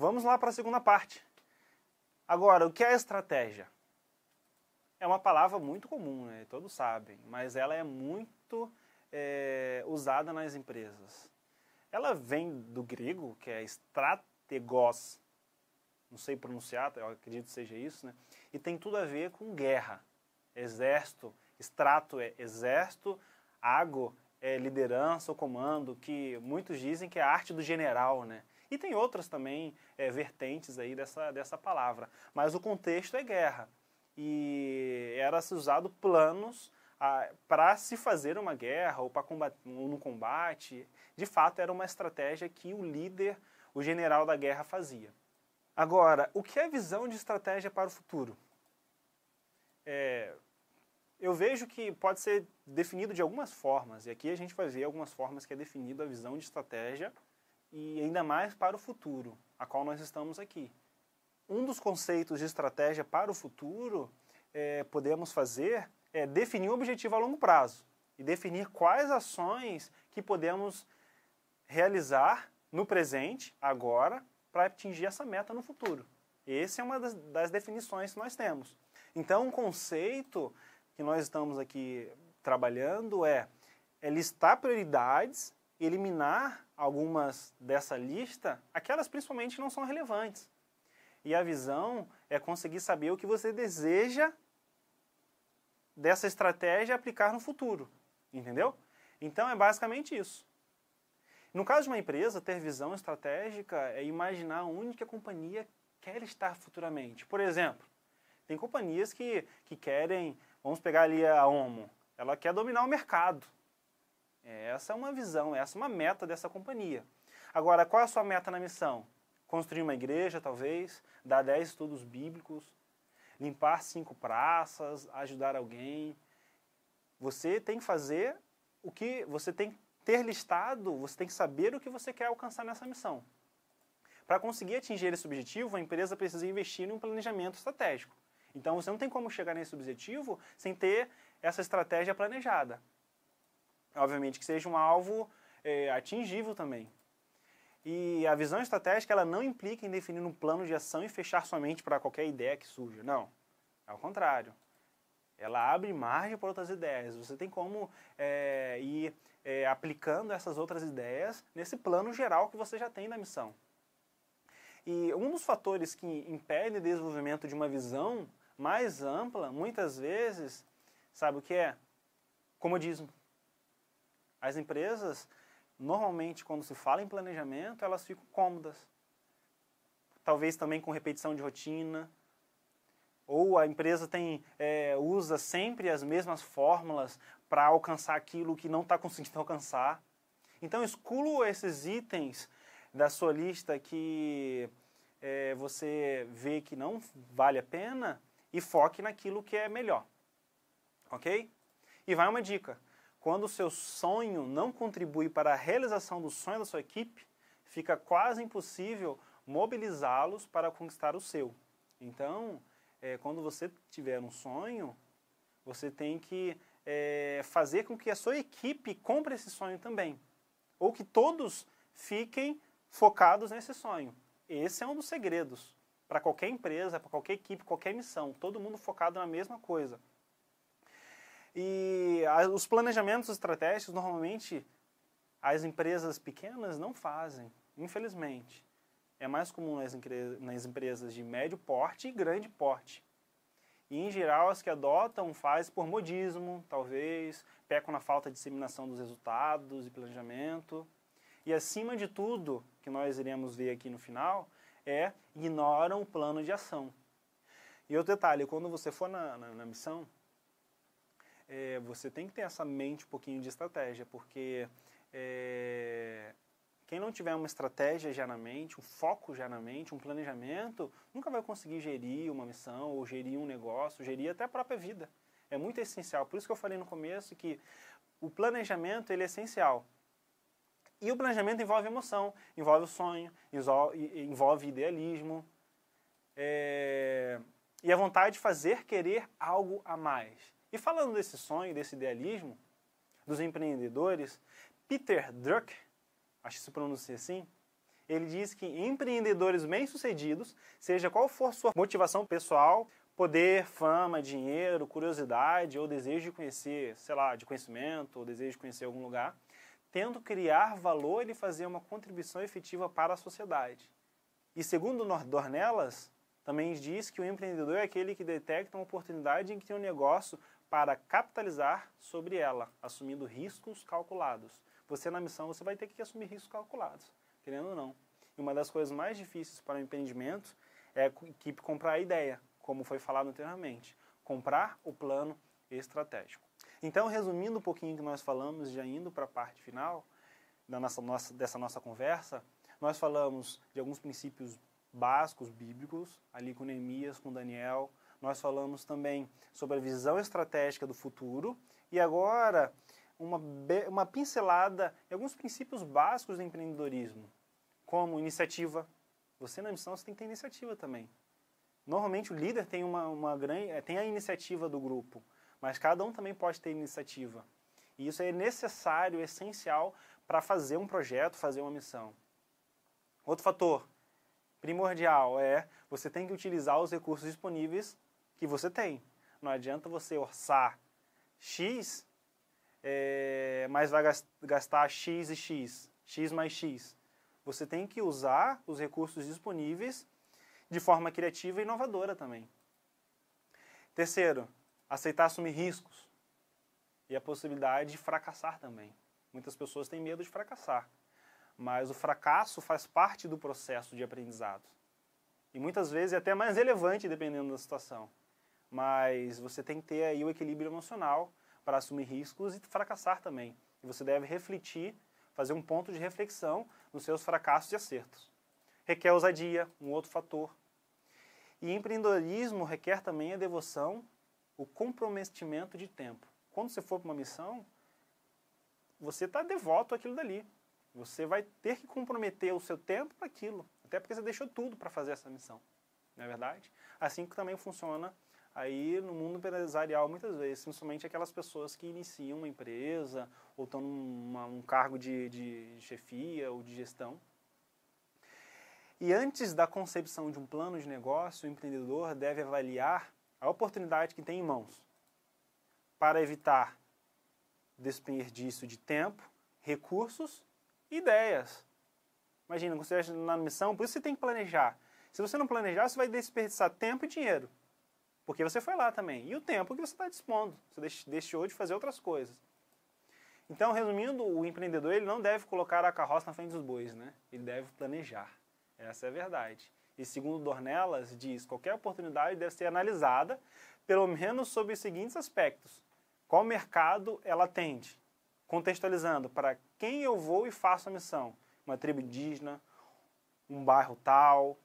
Vamos lá para a segunda parte. Agora, o que é estratégia? É uma palavra muito comum, né? Todos sabem, mas ela é muito usada nas empresas. Ela vem do grego, que é strategos, não sei pronunciar, eu acredito que seja isso, né? E tem tudo a ver com guerra, exército, strato é exército, ago é liderança ou comando, que muitos dizem que é a arte do general, né? E tem outras também vertentes aí dessa palavra, mas o contexto é guerra. E era-se usado planos para se fazer uma guerra ou para combater no combate. De fato, era uma estratégia que o líder, o general da guerra, fazia. Agora, o que é visão de estratégia para o futuro? Eu vejo que pode ser definido de algumas formas, e aqui a gente vai ver algumas formas que é definido a visão de estratégia, e ainda mais para o futuro, a qual nós estamos aqui. Um dos conceitos de estratégia para o futuro podemos fazer é definir um objetivo a longo prazo e definir quais ações que podemos realizar no presente, agora, para atingir essa meta no futuro. Essa é uma das definições que nós temos. Então, um conceito que nós estamos aqui trabalhando é listar prioridades, eliminar algumas dessa lista, aquelas principalmente que não são relevantes. E a visão é conseguir saber o que você deseja dessa estratégia aplicar no futuro, entendeu? Então é basicamente isso. No caso de uma empresa, ter visão estratégica é imaginar onde que a companhia quer estar futuramente. Por exemplo, tem companhias que querem, vamos pegar ali a Omo, ela quer dominar o mercado. Essa é uma visão, essa é uma meta dessa companhia. Agora, qual é a sua meta na missão? Construir uma igreja, talvez, dar 10 estudos bíblicos, limpar 5 praças, ajudar alguém. Você tem que fazer o que você tem que ter listado, você tem que saber o que você quer alcançar nessa missão. Para conseguir atingir esse objetivo, a empresa precisa investir em um planejamento estratégico. Então você não tem como chegar nesse objetivo sem ter essa estratégia planejada. Obviamente que seja um alvo atingível também. E a visão estratégica ela não implica em definir um plano de ação e fechar somente para qualquer ideia que surja. Não, ao contrário. Ela abre margem para outras ideias. Você tem como ir aplicando essas outras ideias nesse plano geral que você já tem da missão. E um dos fatores que impede o desenvolvimento de uma visão mais ampla, muitas vezes, sabe o que é? Comodismo. As empresas, normalmente, quando se fala em planejamento, elas ficam cômodas. Talvez também com repetição de rotina. Ou a empresa usa sempre as mesmas fórmulas para alcançar aquilo que não está conseguindo alcançar. Então, exclua esses itens da sua lista que você vê que não vale a pena e foque naquilo que é melhor. Ok? E vai uma dica. Quando o seu sonho não contribui para a realização do sonho da sua equipe, fica quase impossível mobilizá-los para conquistar o seu. Então, quando você tiver um sonho, você tem que fazer com que a sua equipe compre esse sonho também. Ou que todos fiquem focados nesse sonho. Esse é um dos segredos para qualquer empresa, para qualquer equipe, qualquer missão. Todo mundo focado na mesma coisa. E os planejamentos estratégicos, normalmente, as empresas pequenas não fazem, infelizmente. É mais comum nas empresas de médio porte e grande porte. E, em geral, as que adotam fazem por modismo, talvez, pecam na falta de disseminação dos resultados e planejamento. E, acima de tudo, que nós iremos ver aqui no final, ignoram o plano de ação. E outro detalhe, quando você for na missão, você tem que ter essa mente um pouquinho de estratégia, porque quem não tiver uma estratégia já na mente, um foco já na mente, um planejamento, nunca vai conseguir gerir uma missão, ou gerir um negócio, gerir até a própria vida. É muito essencial. Por isso que eu falei no começo que o planejamento ele é essencial. E o planejamento envolve emoção, envolve o sonho, envolve idealismo, e a vontade de fazer querer algo a mais. E falando desse sonho, desse idealismo, dos empreendedores, Peter Drucker, acho que se pronuncia assim, ele diz que empreendedores bem-sucedidos, seja qual for sua motivação pessoal, poder, fama, dinheiro, curiosidade ou desejo de conhecer, sei lá, de conhecimento ou desejo de conhecer algum lugar, tendo criar valor e fazer uma contribuição efetiva para a sociedade. E segundo Dornelas, também diz que o empreendedor é aquele que detecta uma oportunidade em que tem um negócio para capitalizar sobre ela, assumindo riscos calculados. Você na missão, você vai ter que assumir riscos calculados, querendo ou não. E uma das coisas mais difíceis para o empreendimento é a equipe comprar a ideia, como foi falado anteriormente. Comprar o plano estratégico. Então, resumindo um pouquinho o que nós falamos, já indo para a parte final dessa nossa conversa, nós falamos de alguns princípios básicos bíblicos, ali com Neemias, com Daniel. Nós falamos também sobre a visão estratégica do futuro. E agora, uma pincelada em alguns princípios básicos do empreendedorismo, como iniciativa. Você na missão você tem que ter iniciativa também. Normalmente o líder tem tem a iniciativa do grupo, mas cada um também pode ter iniciativa. E isso é necessário, essencial para fazer um projeto, fazer uma missão. Outro fator primordial é você tem que utilizar os recursos disponíveis que você tem. Não adianta você orçar X, mas vai gastar X e X, X mais X. Você tem que usar os recursos disponíveis de forma criativa e inovadora também. Terceiro, aceitar assumir riscos e a possibilidade de fracassar também. Muitas pessoas têm medo de fracassar, mas o fracasso faz parte do processo de aprendizado. E muitas vezes é até mais relevante dependendo da situação. Mas você tem que ter aí o equilíbrio emocional para assumir riscos e fracassar também. E você deve refletir, fazer um ponto de reflexão nos seus fracassos e acertos. Requer ousadia, um outro fator. E empreendedorismo requer também a devoção, o comprometimento de tempo. Quando você for para uma missão, você está devoto àquilo dali. Você vai ter que comprometer o seu tempo para aquilo, até porque você deixou tudo para fazer essa missão, não é verdade? Assim que também funciona aí no mundo empresarial muitas vezes, principalmente aquelas pessoas que iniciam uma empresa ou estão num cargo de chefia ou de gestão. E antes da concepção de um plano de negócio, o empreendedor deve avaliar a oportunidade que tem em mãos para evitar desperdício de tempo, recursos e ideias. Imagina, você está na missão, por isso você tem que planejar. Se você não planejar, você vai desperdiçar tempo e dinheiro, porque você foi lá também. E o tempo que você está dispondo, você deixou de fazer outras coisas. Então, resumindo, o empreendedor ele não deve colocar a carroça na frente dos bois, né? Ele deve planejar. Essa é a verdade. E segundo Dornelas, diz, qualquer oportunidade deve ser analisada, pelo menos sob os seguintes aspectos. Qual mercado ela atende? Contextualizando, para quem eu vou e faço a missão? Uma tribo indígena, um bairro tal,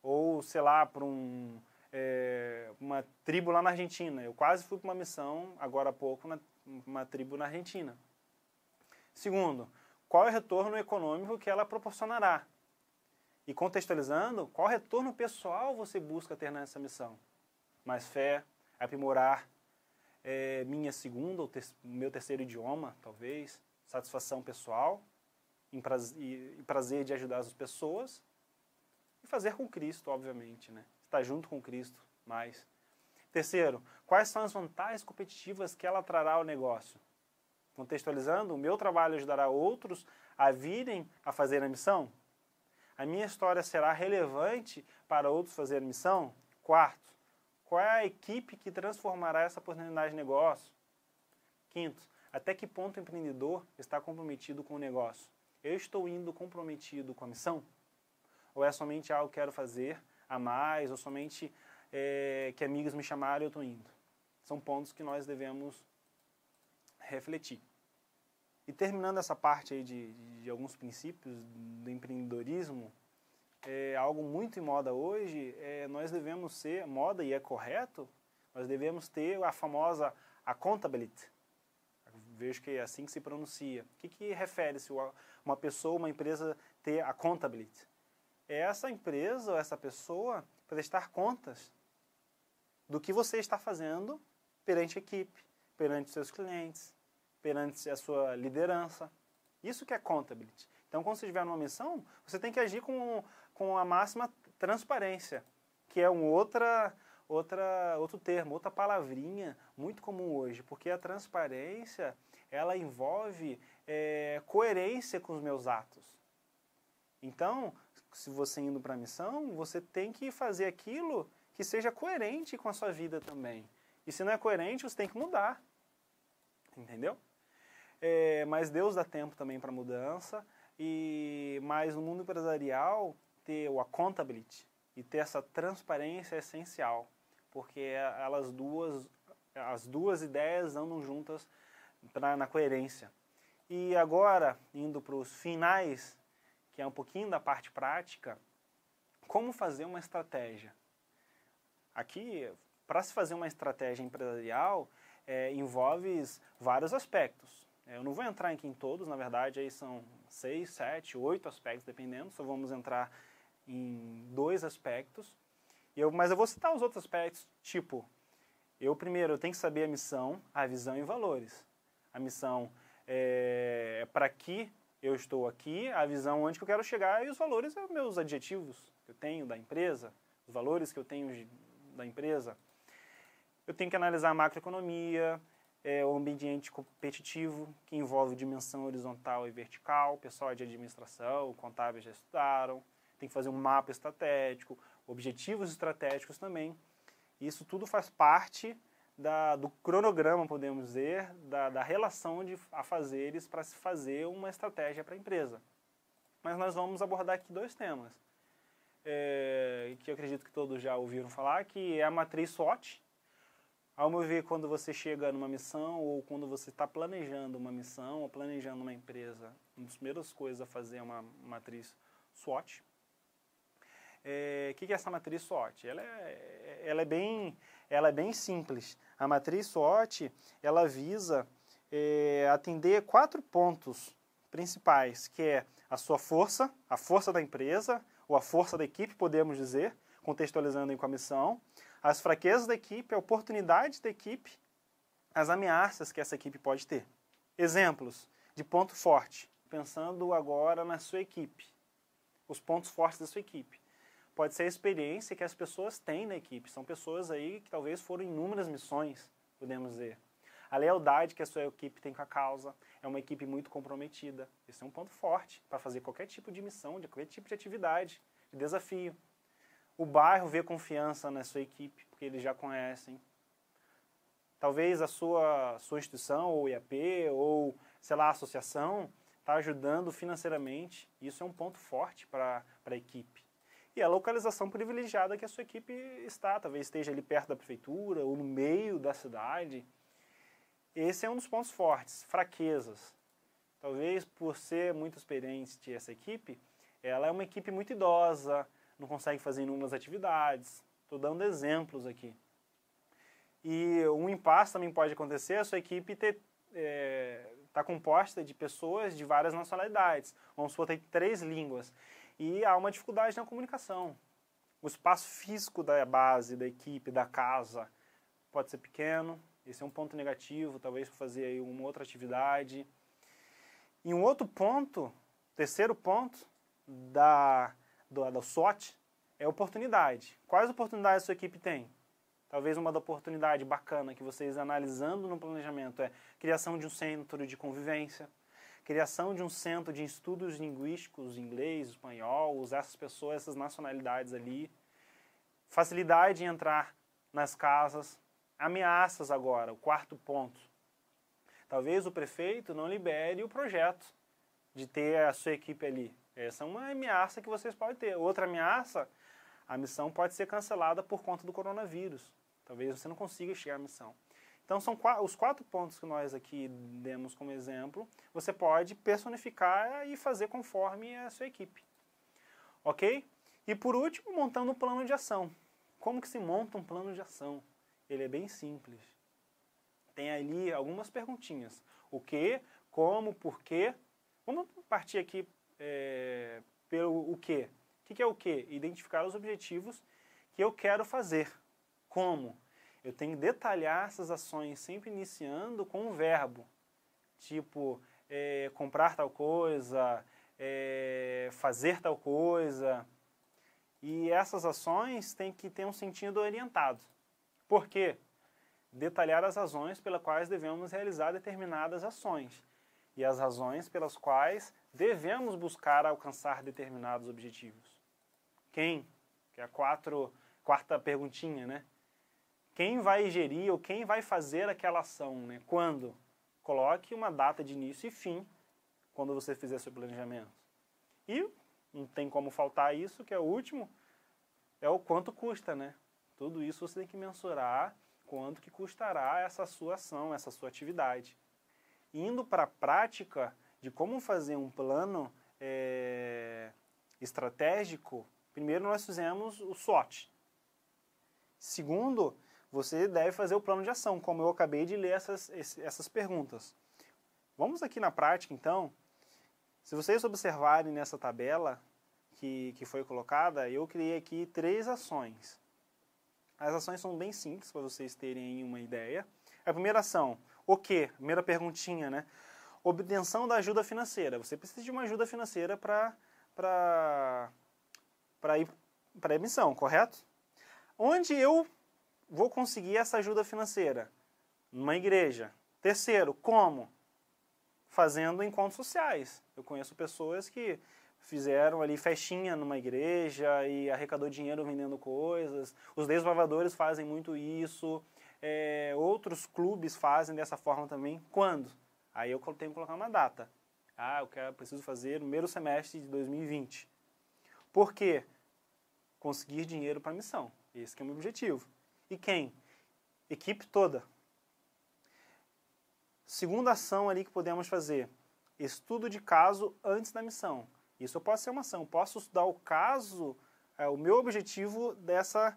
ou, sei lá, para uma tribo lá na Argentina. Eu quase fui para uma missão, agora há pouco, uma tribo na Argentina. Segundo, qual é o retorno econômico que ela proporcionará? E contextualizando, qual retorno pessoal você busca ter nessa missão? Mais fé, aprimorar minha segunda ou meu terceiro idioma, talvez, satisfação pessoal, e prazer de ajudar as pessoas, e fazer com Cristo, obviamente, né? Estar junto com Cristo mais. Terceiro, quais são as vantagens competitivas que ela trará ao negócio? Contextualizando, o meu trabalho ajudará outros a virem a fazer a missão? A minha história será relevante para outros fazerem missão? Quarto, qual é a equipe que transformará essa oportunidade de negócio? Quinto, até que ponto o empreendedor está comprometido com o negócio? Eu estou indo comprometido com a missão? Ou é somente algo que quero fazer a mais, ou somente que amigos me chamaram e eu estou indo? São pontos que nós devemos refletir. E terminando essa parte aí de alguns princípios do empreendedorismo, algo muito em moda hoje, nós devemos ser, moda e é correto, nós devemos ter a famosa accountability. Vejo que é assim que se pronuncia. O que refere-se uma pessoa, uma empresa ter accountability? É essa empresa ou essa pessoa prestar contas do que você está fazendo perante a equipe, perante seus clientes, perante a sua liderança. Isso que é accountability. Então, quando você estiver numa missão, você tem que agir com a máxima transparência, que é outro termo, outra palavrinha muito comum hoje, porque a transparência, ela envolve coerência com os meus atos. Então, se você indo para a missão, você tem que fazer aquilo que seja coerente com a sua vida também. E se não é coerente, você tem que mudar. Entendeu? Mas Deus dá tempo também para mudança, mas no mundo empresarial, ter o accountability e ter essa transparência é essencial, porque as duas ideias andam juntas na coerência. E agora, indo para os finais, que é um pouquinho da parte prática, como fazer uma estratégia? Aqui, para se fazer uma estratégia empresarial, envolve vários aspectos. Eu não vou entrar aqui em todos, na verdade, aí são 6, 7, 8 aspectos, dependendo, só vamos entrar em 2 aspectos. Mas eu vou citar os outros aspectos, tipo, primeiro eu tenho que saber a missão, a visão e valores. A missão é para que eu estou aqui, a visão onde que eu quero chegar e os valores são meus adjetivos que eu tenho da empresa, os valores que eu tenho da empresa. Eu tenho que analisar a macroeconomia, o ambiente competitivo, que envolve dimensão horizontal e vertical, o pessoal de administração, o contábil já estudaram, tem que fazer um mapa estratégico, objetivos estratégicos também. Isso tudo faz parte do cronograma, podemos dizer, da relação de afazeres para se fazer uma estratégia para a empresa. Mas nós vamos abordar aqui 2 temas, que eu acredito que todos já ouviram falar, que é a matriz SWOT. Ao meu ver, quando você chega numa missão ou quando você está planejando uma missão ou planejando uma empresa, uma das primeiras coisas a fazer é uma matriz SWOT. O que é essa matriz SWOT? Ela é bem simples. A matriz SWOT, ela visa atender 4 pontos principais, que é a sua força, a força da empresa, ou a força da equipe, podemos dizer, contextualizando aí com a missão, as fraquezas da equipe, a oportunidade da equipe, as ameaças que essa equipe pode ter. Exemplos de ponto forte, pensando agora na sua equipe, os pontos fortes da sua equipe. Pode ser a experiência que as pessoas têm na equipe, são pessoas aí que talvez foram em inúmeras missões, podemos dizer. A lealdade que a sua equipe tem com a causa, é uma equipe muito comprometida. Esse é um ponto forte para fazer qualquer tipo de missão, de qualquer tipo de atividade, de desafio. O bairro vê confiança na sua equipe, porque eles já conhecem. Talvez a sua instituição, ou IAP, ou, sei lá, associação, está ajudando financeiramente. Isso é um ponto forte para a equipe. E a localização privilegiada que a sua equipe está. Talvez esteja ali perto da prefeitura, ou no meio da cidade. Esse é um dos pontos fortes. Fraquezas. Talvez por ser muito experiente essa equipe, ela é uma equipe muito idosa, não consegue fazer inúmeras atividades. Estou dando exemplos aqui. E um impasse também pode acontecer, a sua equipe está composta de pessoas de várias nacionalidades. Vamos supor, tem 3 línguas. E há uma dificuldade na comunicação. O espaço físico da base, da equipe, da casa, pode ser pequeno. Esse é um ponto negativo, talvez para fazer aí uma outra atividade. E um outro ponto, terceiro ponto da SWOT é oportunidade. Quais oportunidades a sua equipe tem? Talvez uma oportunidade bacana que vocês analisando no planejamento é criação de um centro de convivência, criação de um centro de estudos linguísticos, inglês, espanhol, usar essas pessoas, essas nacionalidades ali, facilidade em entrar nas casas, ameaças agora, o 4º ponto. Talvez o prefeito não libere o projeto de ter a sua equipe ali. Essa é uma ameaça que vocês podem ter. Outra ameaça, a missão pode ser cancelada por conta do coronavírus. Talvez você não consiga chegar à missão. Então, são os 4 pontos que nós aqui demos como exemplo. Você pode personificar e fazer conforme a sua equipe. Ok? E por último, montando um plano de ação. Como que se monta um plano de ação? Ele é bem simples. Tem ali algumas perguntinhas. O que, como, porquê. Vamos partir aqui pelo o quê. O que é o quê? Identificar os objetivos que eu quero fazer. Como? Eu tenho que detalhar essas ações sempre iniciando com um verbo. Tipo, comprar tal coisa, fazer tal coisa. E essas ações têm que ter um sentido orientado. Por quê? Detalhar as razões pelas quais devemos realizar determinadas ações e as razões pelas quais devemos buscar alcançar determinados objetivos. Quem? Que é a quarta perguntinha, né? Quem vai gerir ou quem vai fazer aquela ação, né? Quando? Coloque uma data de início e fim quando você fizer seu planejamento. E não tem como faltar isso, que é o último, é o quanto custa, né? Tudo isso você tem que mensurar quanto que custará essa sua ação, essa sua atividade. Indo para a prática de como fazer um plano estratégico, primeiro nós fizemos o SWOT. Segundo, você deve fazer o plano de ação, como eu acabei de ler essas perguntas. Vamos aqui na prática, então. Se vocês observarem nessa tabela que foi colocada, eu criei aqui 3 ações. As ações são bem simples, para vocês terem uma ideia. A primeira ação, o quê? Primeira perguntinha, né? Obtenção da ajuda financeira. Você precisa de uma ajuda financeira para ir para a missão, correto? Onde eu vou conseguir essa ajuda financeira? Numa igreja. Terceiro, como? Fazendo encontros sociais. Eu conheço pessoas que fizeram ali festinha numa igreja e arrecadou dinheiro vendendo coisas. Os desbravadores fazem muito isso. Outros clubes fazem dessa forma também. Quando? Aí eu tenho que colocar uma data. Preciso fazer no primeiro semestre de 2020. Por quê? Conseguir dinheiro para a missão. Esse que é o meu objetivo. E quem? Equipe toda. Segunda ação ali que podemos fazer, estudo de caso antes da missão. Isso pode ser uma ação, posso estudar o caso, o meu objetivo dessa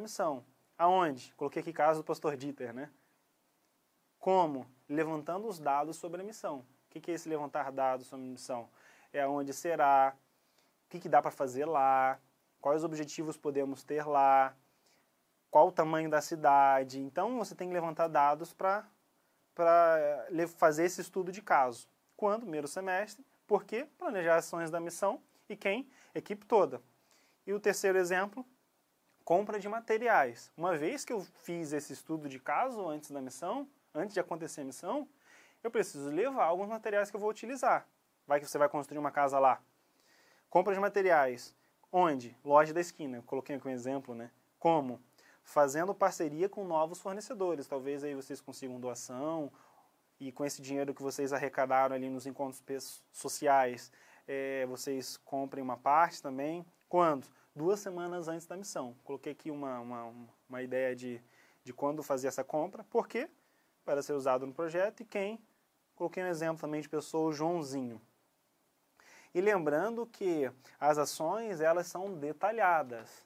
missão. Aonde? Coloquei aqui caso do pastor Dieter, né? Como? Levantando os dados sobre a missão. O que é esse levantar dados sobre a missão? É onde será, o que dá para fazer lá, quais objetivos podemos ter lá, qual o tamanho da cidade. Então, você tem que levantar dados para fazer esse estudo de caso. Quando? Primeiro semestre. Por quê? Planejar ações da missão. E quem? Equipe toda. E o terceiro exemplo, compra de materiais. Uma vez que eu fiz esse estudo de caso antes da missão, antes de acontecer a missão, eu preciso levar alguns materiais que eu vou utilizar. Vai que você vai construir uma casa lá. Compra de materiais. Onde? Loja da esquina. Eu coloquei aqui um exemplo, né? Como? Fazendo parceria com novos fornecedores. Talvez aí vocês consigam doação e com esse dinheiro que vocês arrecadaram ali nos encontros sociais, vocês comprem uma parte também. Quando? 2 semanas antes da missão. Coloquei aqui uma ideia de quando fazer essa compra. Por quê? Para ser usado no projeto. E quem? Coloquei um exemplo também de pessoa, o Joãozinho. E lembrando que as ações, elas são detalhadas.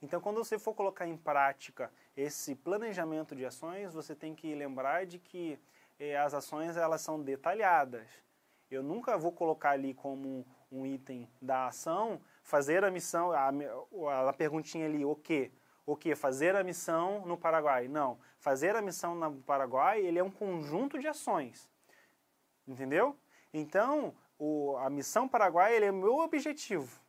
Então, quando você for colocar em prática esse planejamento de ações, você tem que lembrar de que as ações, elas são detalhadas. Eu nunca vou colocar ali como um item da ação, fazer a missão, a perguntinha ali, o quê? O quê? Fazer a missão no Paraguai. Não. Fazer a missão no Paraguai, ele é um conjunto de ações. Entendeu? Então, a missão Paraguai, ele é o meu objetivo.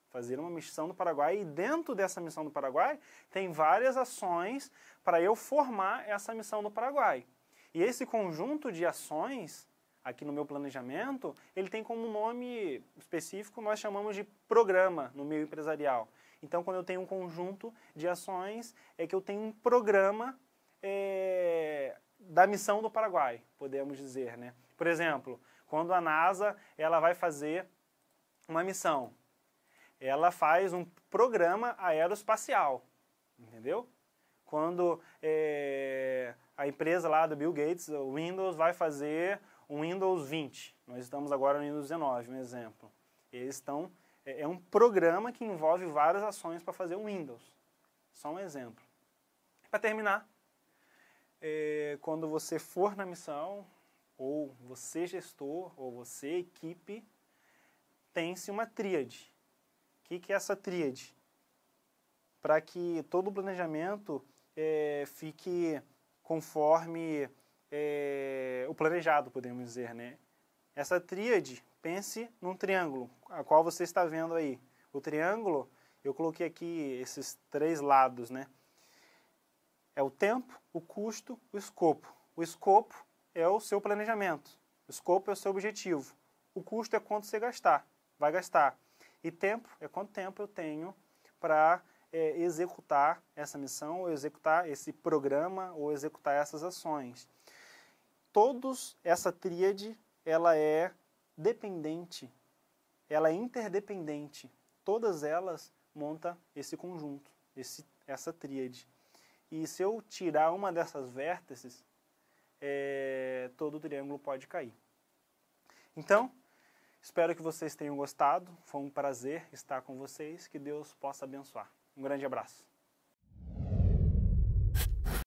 Fazer uma missão no Paraguai, e dentro dessa missão no Paraguai tem várias ações para eu formar essa missão no Paraguai. E esse conjunto de ações, aqui no meu planejamento, ele tem como nome específico, nós chamamos de programa no meio empresarial. Então, quando eu tenho um conjunto de ações, é que eu tenho um programa da missão do Paraguai, podemos dizer, né? Por exemplo, quando a NASA ela vai fazer uma missão, ela faz um programa aeroespacial, entendeu? Quando a empresa lá do Bill Gates, o Windows, vai fazer um Windows 20. Nós estamos agora no Windows 19, um exemplo. Eles estão... É um programa que envolve várias ações para fazer um Windows. Só um exemplo. Para terminar, quando você for na missão, ou você gestor, ou você equipe, tem-se uma tríade. O que é essa tríade? Para que todo o planejamento fique conforme o planejado, podemos dizer, né? Essa tríade, pense num triângulo, a qual você está vendo aí. O triângulo, eu coloquei aqui esses 3 lados, né? É o tempo, o custo, o escopo. O escopo é o seu planejamento. O escopo é o seu objetivo. O custo é quanto você vai gastar. E tempo é quanto tempo eu tenho para executar essa missão, ou executar esse programa, ou executar essas ações. Essa tríade, ela é dependente, ela é interdependente. Todas elas montam esse conjunto, essa tríade. E se eu tirar uma dessas vértices, todo o triângulo pode cair. Então, espero que vocês tenham gostado. Foi um prazer estar com vocês. Que Deus possa abençoar. Um grande abraço.